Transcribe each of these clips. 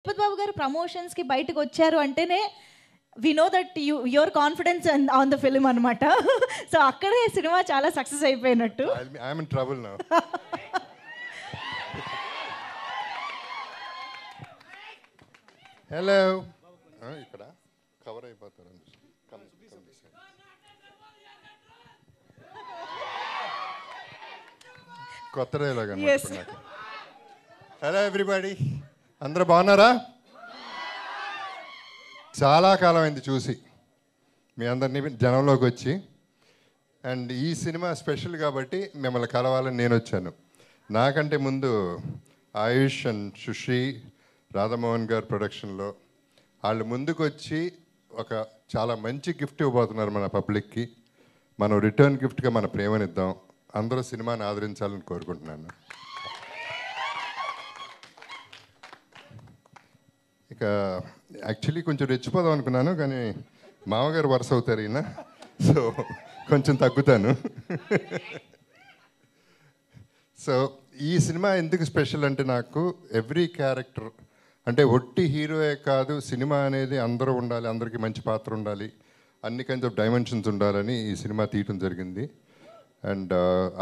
తిరుపతి బాబు గారు ప్రమోషన్స్కి బయటకు వచ్చారు అంటేనే we know that your confidence on the film అనమాట. సో అక్కడే సినిమా చాలా సక్సెస్ అయిపోయినట్టు. I'm in trouble now. Hello, ఇక్కడ కవర్ అయిపోతారు. కొత్త డైలాగ్ అన్నమాట. హలో ఎవ్రీబడి, అందరూ బాగున్నారా? చాలా కాలం అయింది చూసి మీ అందరినీ జనంలోకి వచ్చి. అండ్ ఈ సినిమా స్పెషల్ కాబట్టి మిమ్మల్ని కలవాలని నేను వచ్చాను. నాకంటే ముందు ఆయుష్ అండ్ సుశ్రీ, రాధామోహన్ గారు ప్రొడక్షన్లో వాళ్ళు ముందుకు వచ్చి ఒక చాలా మంచి గిఫ్ట్ ఇవ్వబోతున్నారు మన పబ్లిక్కి. మనం రిటర్న్ గిఫ్ట్గా మన ప్రేమనిద్దాం. అందరూ సినిమాని ఆదరించాలని కోరుకుంటున్నాను. ఇక యాక్చువల్లీ కొంచెం రెచ్చిపోదాం అనుకున్నాను, కానీ మామగారు వరుస అవుతారు ఈయన, సో కొంచెం తగ్గుతాను. సో ఈ సినిమా ఎందుకు స్పెషల్ అంటే, నాకు ఎవ్రీ క్యారెక్టర్ అంటే ఒట్టి హీరోయే కాదు, సినిమా అనేది అందరూ ఉండాలి, అందరికీ మంచి పాత్ర ఉండాలి, అన్ని కైండ్స్ ఆఫ్ డైమెన్షన్స్ ఉండాలని ఈ సినిమా తీయటం జరిగింది. అండ్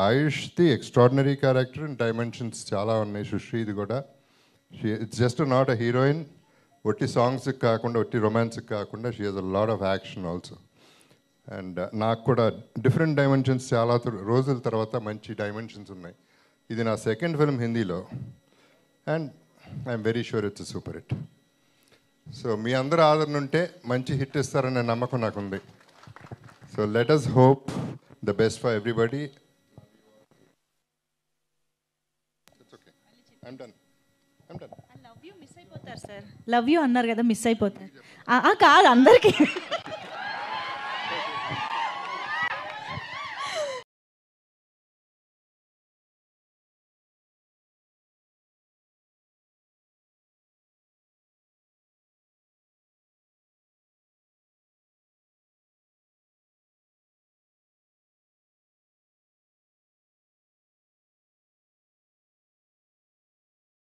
ఆయుష్ది ఎక్స్ట్రాడినరీ క్యారెక్టర్ అండ్ డైమెన్షన్స్ చాలా ఉన్నాయి. సుశ్రీది కూడా. It's just not a heroine. ఒట్టి సాంగ్స్కి కాకుండా, ఒట్టి రొమాన్స్కి కాకుండా, she has a lot of action also. And నాకు కూడా డిఫరెంట్ డైమెన్షన్స్ చాలా రోజుల తర్వాత మంచి డైమెన్షన్స్ ఉన్నాయి. ఇది నా సెకండ్ ఫిల్మ్ హిందీలో, and I'm very sure it's super hit. So మీ అందరూ ఆదరణ ఉంటే మంచి హిట్ ఇస్తారనే నమ్మకం నాకుంది. So let us hope the best for everybody. It's okay. I'm done. Love you miss అయిపోతారు సార్. లవ్ యూ అన్నారు కదా, మిస్ అయిపోతారు. కాదు అందరికీ